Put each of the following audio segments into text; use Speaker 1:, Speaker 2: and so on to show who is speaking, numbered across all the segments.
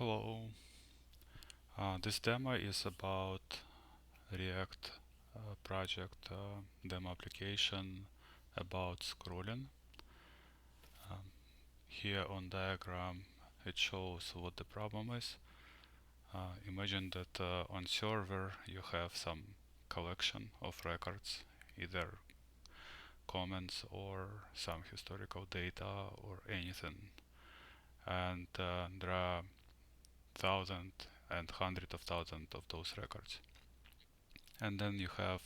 Speaker 1: Hello. This demo is about React project demo application about scrolling. Here on diagram it shows what the problem is. Imagine that on server you have some collection of records, either comments or some historical data or anything, and there are thousands and hundreds of thousands of those records. And then you have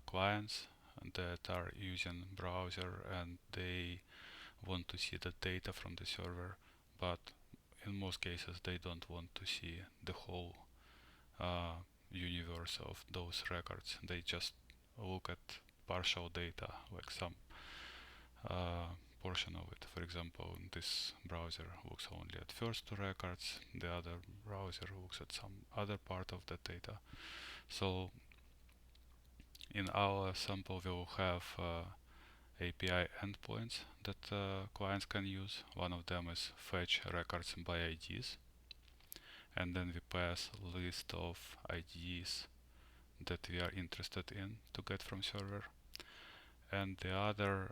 Speaker 1: clients that are using browser and they want to see the data from the server, but in most cases they don't want to see the whole universe of those records. They just look at partial data, like some portion of it. For example, this browser looks only at first two records, the other browser looks at some other part of the data. So in our sample we will have API endpoints that clients can use. One of them is fetch records by IDs, and then we pass list of IDs that we are interested in to get from server. And the other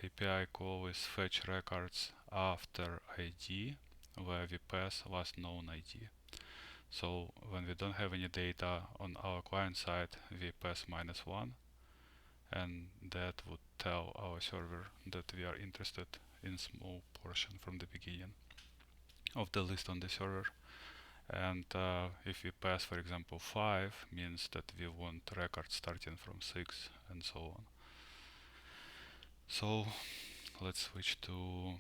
Speaker 1: API call is fetch records after ID, where we pass last known ID. So when we don't have any data on our client side, we pass -1, and that would tell our server that we are interested in small portion from the beginning of the list on the server. And if we pass, for example, 5, means that we want records starting from 6 and so on. So let's switch to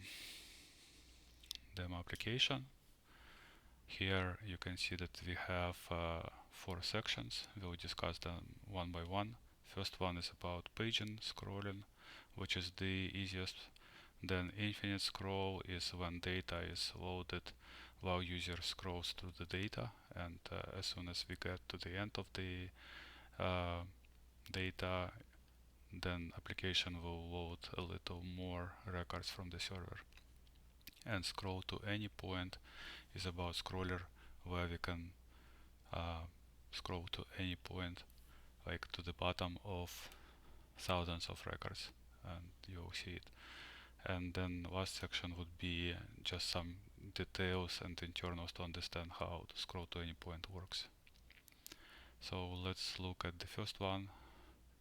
Speaker 1: demo application. Here you can see that we have 4 sections. We'll discuss them one by one. First one is about paging, scrolling, which is the easiest. Then infinite scroll is when data is loaded while user scrolls through the data, and as soon as we get to the end of the data, then application will load a little more records from the server. And scroll to any point is about scroller, where we can scroll to any point, like to the bottom of thousands of records, and you'll see it. And then last section would be just some details and internals to understand how to scroll to any point works. So let's look at the first one,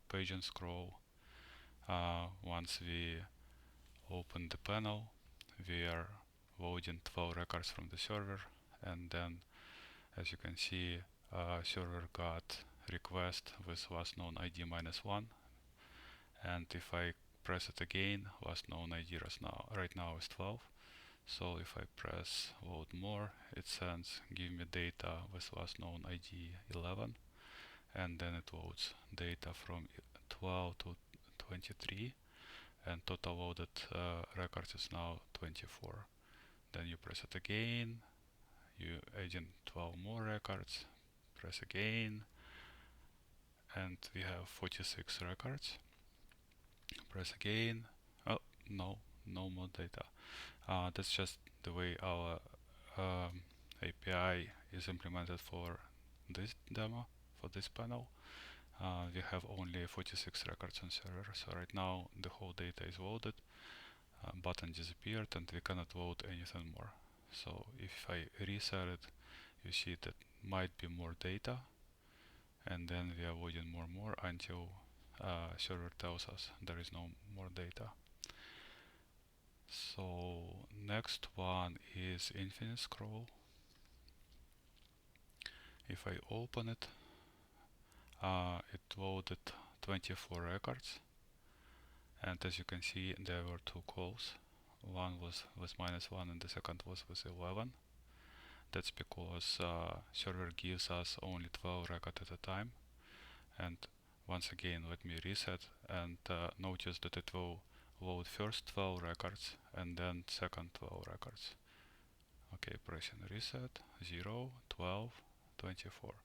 Speaker 1: page and scroll. Once we open the panel, we are loading 12 records from the server, and then as you can see, server got request with last known ID -1, and if I press it again, last known ID right now is 12. So if I press load more, it sends give me data with last known ID 11, and then it loads data from 12 to 23, and total loaded records is now 24. Then you press it again, you add in 12 more records, press again, and we have 46 records. Press again. Oh, no more data. That's just the way our API is implemented for this demo, for this panel. We have only 46 records on server, so right now the whole data is loaded, button disappeared, and we cannot load anything more. So if I reset it, you see that might be more data, and then we are loading more until server tells us there is no more data. So next one is infinite scroll. If I open it, it loaded 24 records, and as you can see there were 2 calls. One was with -1 and the second was with 11. That's because server gives us only 12 records at a time. And once again, let me reset and notice that it will load first 12 records and then second 12 records. Okay, pressing reset, 0, 12, 24.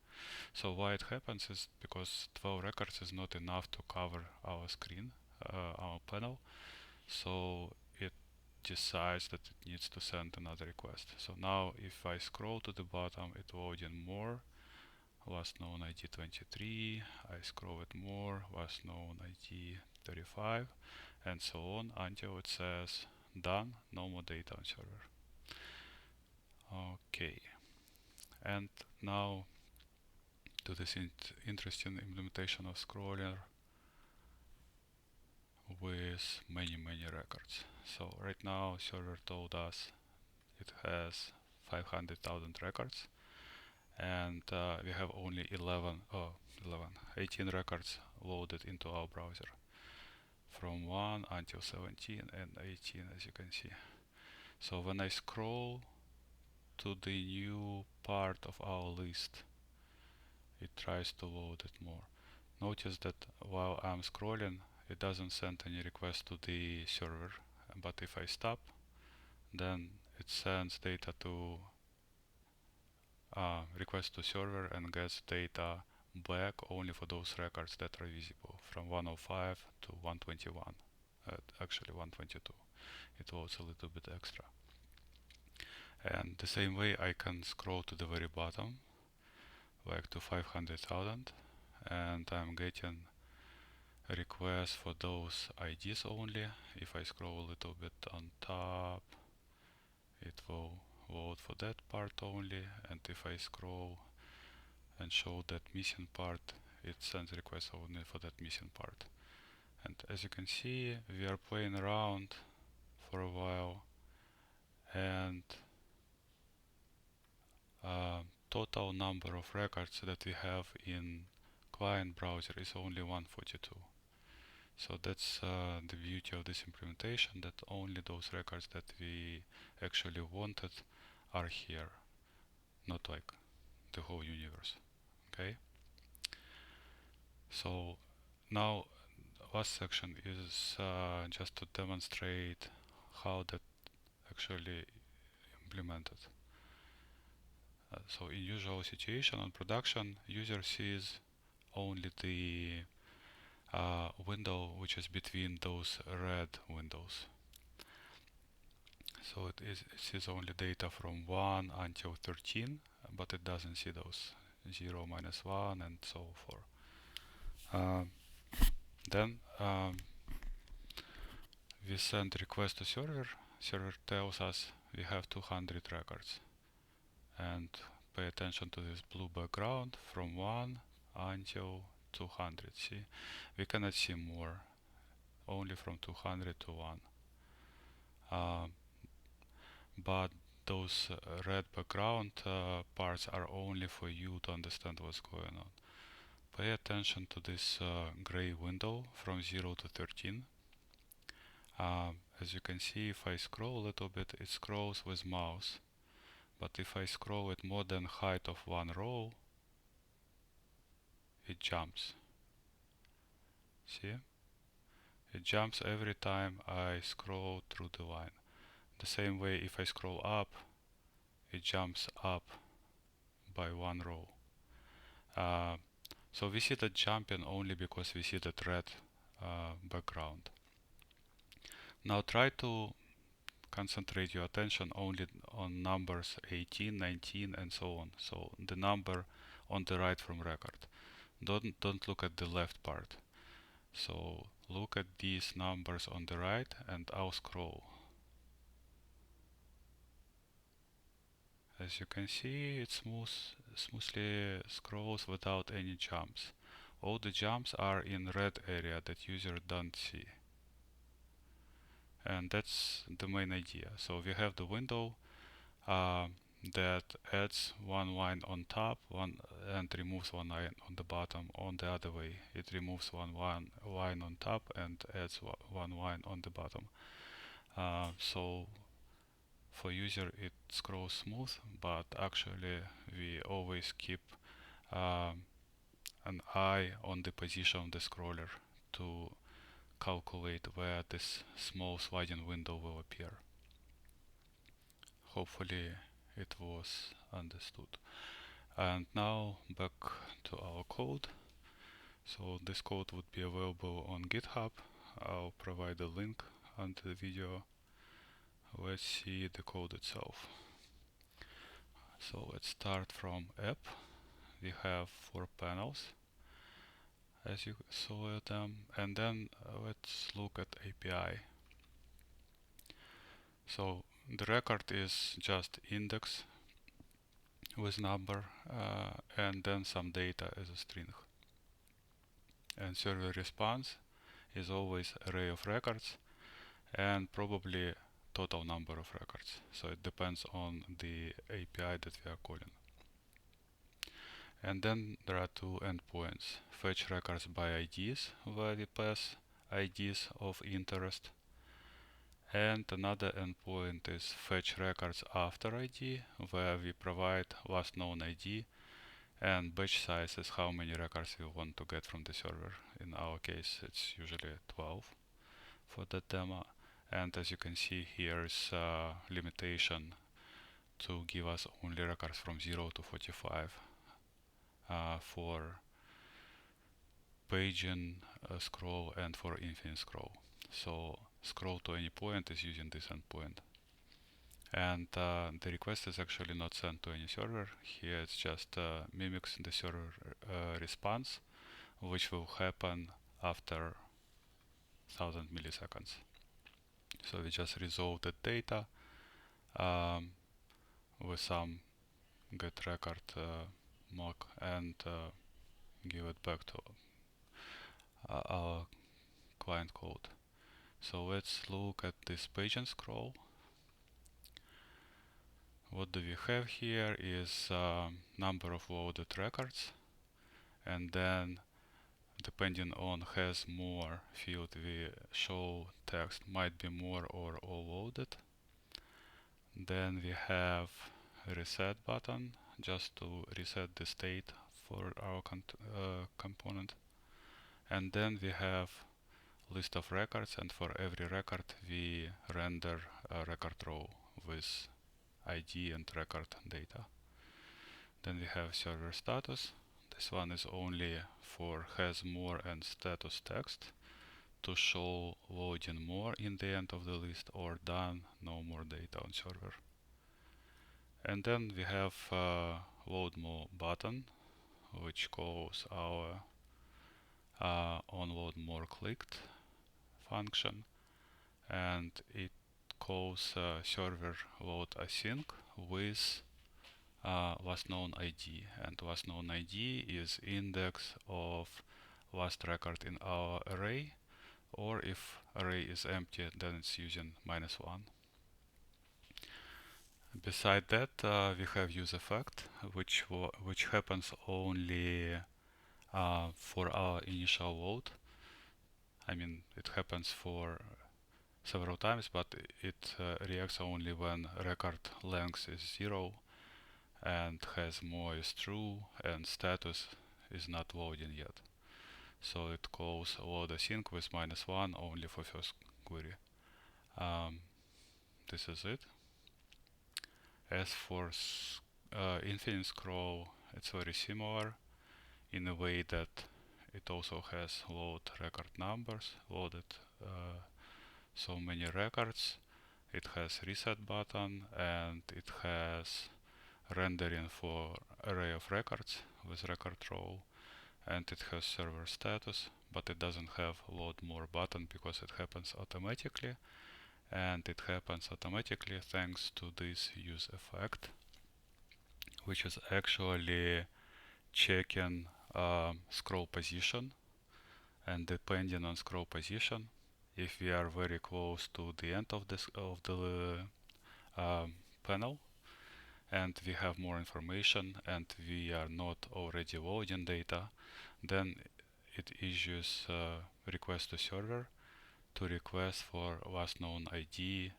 Speaker 1: So why it happens is because 12 records is not enough to cover our screen, our panel. So it decides that it needs to send another request. So now if I scroll to the bottom, it loading more, last known ID 23, I scroll it more, last known ID 35, and so on until it says done, no more data on server. Okay, and now to this interesting implementation of scroller with many records. So right now server told us it has 500,000 records, and we have only 18 records loaded into our browser, from 1 until 17 and 18, as you can see. So when I scroll to the new part of our list, it tries to load it more. Notice that while I'm scrolling, it doesn't send any request to the server, but if I stop, then it sends data to request to server and gets data back only for those records that are visible, from 105 to 121, actually 122. It loads a little bit extra. And the same way I can scroll to the very bottom, like to 500,000, and I'm getting requests for those IDs only. If I scroll a little bit on top, it will load for that part only, and if I scroll and show that missing part, it sends requests only for that missing part. And as you can see, we are playing around for a while, and total number of records that we have in client browser is only 142. So that's the beauty of this implementation, that only those records that we actually wanted are here, not like the whole universe. Okay, so now last section is just to demonstrate how that actually implemented. So in usual situation on production, user sees only the window which is between those red windows. So it sees only data from 1 until 13, but it doesn't see those 0, -1, and so forth. Then we send request to server. Server tells us we have 200 records. And pay attention to this blue background from 1 until 200. See, we cannot see more, only from 200 to 1. But those red background parts are only for you to understand what's going on. Pay attention to this gray window from 0 to 13. As you can see, if I scroll a little bit, it scrolls with mouse. But if I scroll it more than height of one row, it jumps. See? It jumps every time I scroll through the line. The same way, if I scroll up, it jumps up by one row. So we see that jumping only because we see that red background. Now try to concentrate your attention only on numbers 18, 19, and so on. So the number on the right from record. Don't look at the left part. So look at these numbers on the right, and I'll scroll. As you can see, it smoothly scrolls without any jumps. All the jumps are in red area that user don't see. And that's the main idea. So we have the window that adds one line on top, and removes one line on the bottom. On the other way, it removes one line on top and adds one line on the bottom. So for user it scrolls smooth, but actually we always keep an eye on the position of the scroller to calculate where this small sliding window will appear. Hopefully it was understood. And now back to our code. So this code would be available on GitHub. I'll provide a link under the video. Let's see the code itself. So let's start from app. We have 4 panels, as you saw them, and then let's look at API. So the record is just index with number and then some data as a string. And server response is always array of records and probably total number of records. So it depends on the API that we are calling. And then there are 2 endpoints: fetch records by IDs, where we pass IDs of interest, and another endpoint is fetch records after ID, where we provide last known ID and batch size is how many records we want to get from the server. In our case, it's usually 12 for the demo. And as you can see, here is a limitation to give us only records from 0 to 45 for paging scroll and for infinite scroll. So scroll to any point is using this endpoint. And the request is actually not sent to any server. Here it's just mimics the server response, which will happen after 1000 milliseconds. So we just resolve the data with some get record mock and give it back to our client code. So let's look at this page and scroll. What do we have here is number of loaded records, and then depending on has more field, we show text might be more or all loaded. Then we have a reset button just to reset the state for our component. And then we have list of records, and for every record we render a record row with ID and record data. Then we have server status. This one is only for has more and status text to show loading more in the end of the list or done, no more data on server. And then we have load more button, which calls our onload more clicked function, and it calls server load async with last known ID, and last known ID is index of last record in our array, or if array is empty, then it's using -1. Beside that, we have use effect, which happens only for our initial load. I mean, it happens for several times, but it reacts only when record length is 0 and has more is true and status is not loading yet. So it calls load async with -1 only for first query. This is it. As for infinite scroll, it's very similar in a way that it also has load record numbers, loaded so many records. It has reset button, and it has rendering for array of records with record row, and it has server status, but it doesn't have load more button because it happens automatically, and it happens automatically thanks to this use effect, which is actually checking scroll position, and depending on scroll position, if we are very close to the end of the panel and we have more information and we are not already loading data, then it issues request to server to request for last known ID,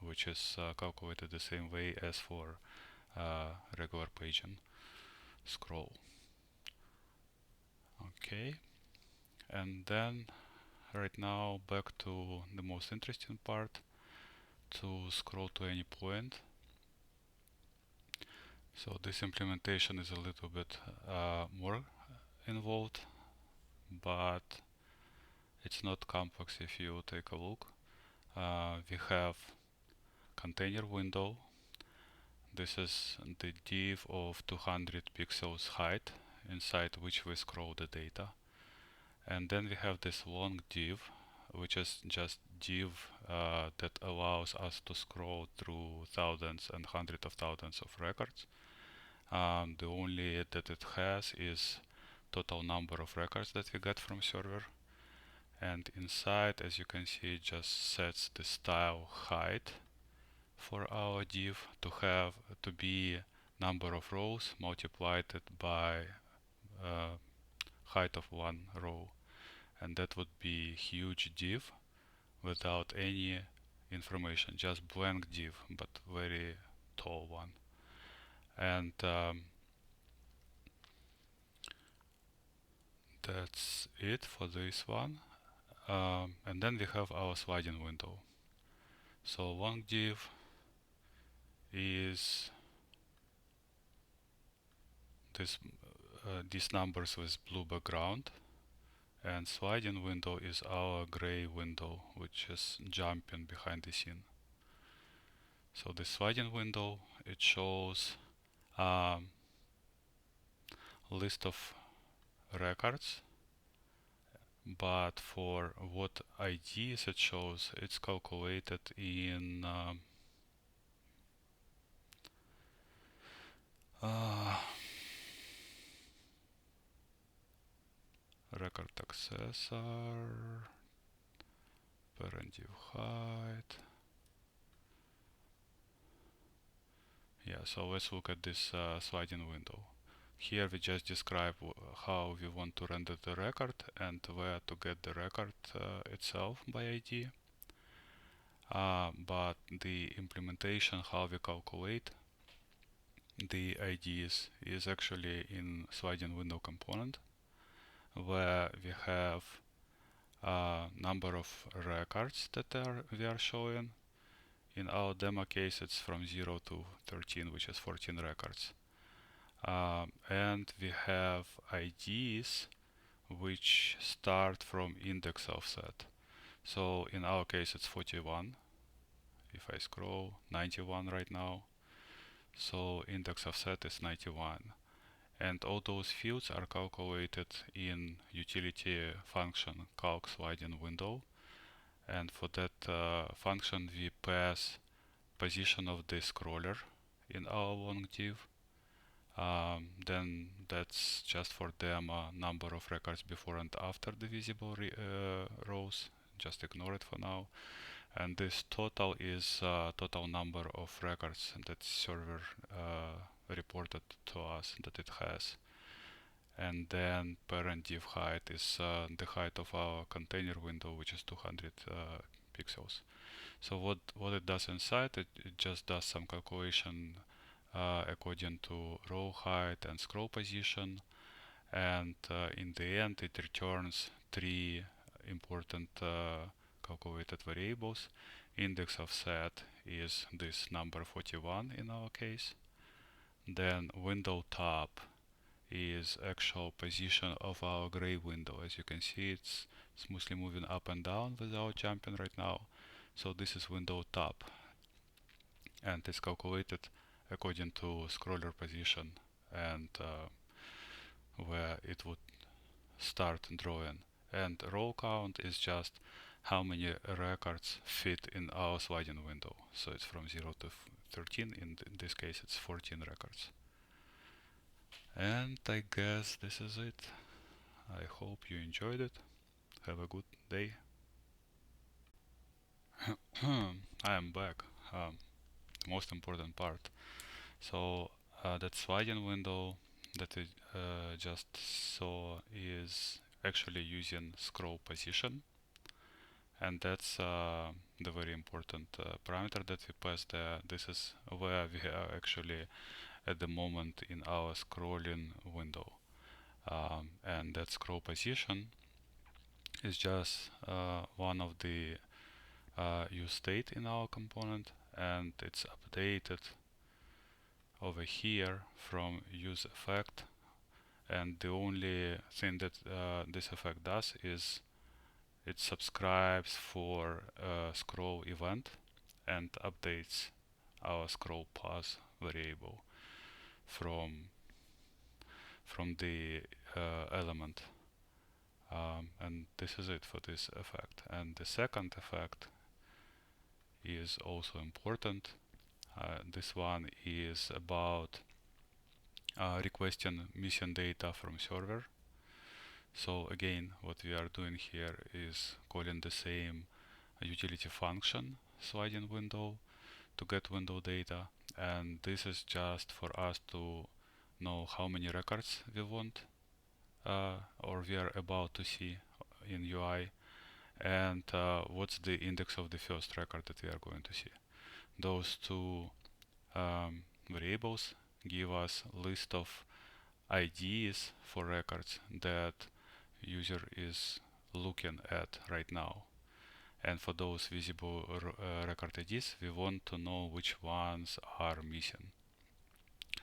Speaker 1: which is calculated the same way as for regular paging scroll. Okay, and then right now back to the most interesting part, to scroll to any point. So this implementation is a little bit more involved, but it's not complex if you take a look. We have container window. This is the div of 200 pixels height inside which we scroll the data. And then we have this long div, which is just div that allows us to scroll through thousands and hundreds of thousands of records. The only that it has is total number of records that we get from server. And inside, as you can see, it just sets the style height for our div to be number of rows multiplied by height of one row, and that would be huge div without any information, just blank div, but very tall one. And that's it for this one. And then we have our sliding window. So long div is these numbers with blue background, and sliding window is our gray window, which is jumping behind the scene. So the sliding window, it shows a list of records, but for what IDs it shows, it's calculated in record accessor, parent div height. Yeah, so let's look at this sliding window. Here we just describe how we want to render the record and where to get the record itself by ID. But the implementation, how we calculate the IDs, is actually in sliding window component, where we have a number of records that we are showing. In our demo case, it's from 0 to 13, which is 14 records. And we have IDs which start from index offset. So in our case, it's 41. If I scroll, 91 right now. So index offset is 91. And all those fields are calculated in utility function calc sliding window. And for that function, we pass position of the scroller in our long div. Then that's just for them number of records before and after the visible rows. Just ignore it for now. And this total is total number of records that server reported to us that it has. And then parent div height is the height of our container window, which is 200 pixels. So what it does inside, it just does some calculation according to row height and scroll position, and in the end it returns three important calculated variables. Index offset is this number 41 in our case. Then window top is actual position of our gray window. As you can see, it's smoothly moving up and down without jumping right now. So this is window top, and it's calculated according to scroller position and where it would start drawing. And row count is just how many records fit in our sliding window. So it's from 0 to 13. In this case, it's 14 records. And I guess this is it. I hope you enjoyed it. Have a good day. I am back. Most important part. So that sliding window that we just saw is actually using scroll position, and that's the very important parameter that we pass there. This is where we are actually at the moment in our scrolling window, and that scroll position is just one of the use state in our component, and it's updated over here from use effect. And the only thing that this effect does is it subscribes for a scroll event and updates our scroll path variable from the element. And this is it for this effect. And the second effect is also important. This one is about requesting missing data from server. So again, what we are doing here is calling the same utility function sliding window to get window data, and this is just for us to know how many records we want or we are about to see in UI, and what's the index of the first record that we are going to see. Those two variables give us list of IDs for records that user is looking at right now. And for those visible record IDs, we want to know which ones are missing.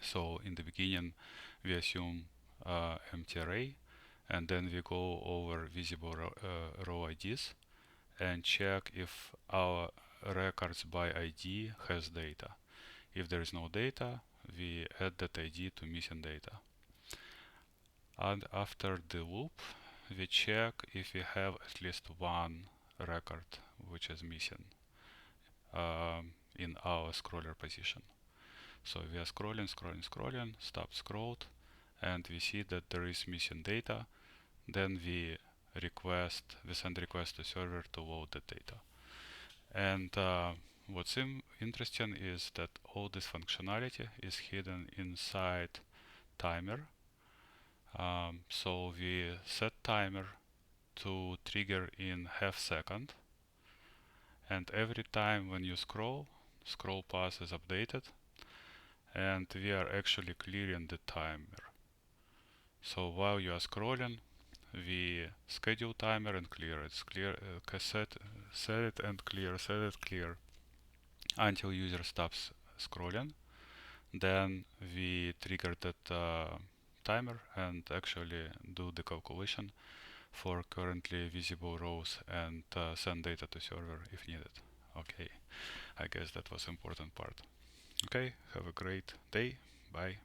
Speaker 1: So in the beginning, we assume empty array, and then we go over visible row IDs and check if our records by ID has data. If there is no data, we add that ID to missing data. And after the loop, we check if we have at least one record which is missing in our scroller position. So we are scrolling, stop scrolled, and we see that there is missing data. Then we send request to server to load the data. And what's interesting is that all this functionality is hidden inside timer. So we set timer to trigger in half second, and every time when you scroll path is updated, and we are actually clearing the timer. So while you are scrolling, we schedule timer and clear it, set it and clear, set it, clear, until user stops scrolling. Then we trigger that timer and actually do the calculation for currently visible rows and send data to server if needed. Okay, I guess that was important part. Okay, have a great day. Bye.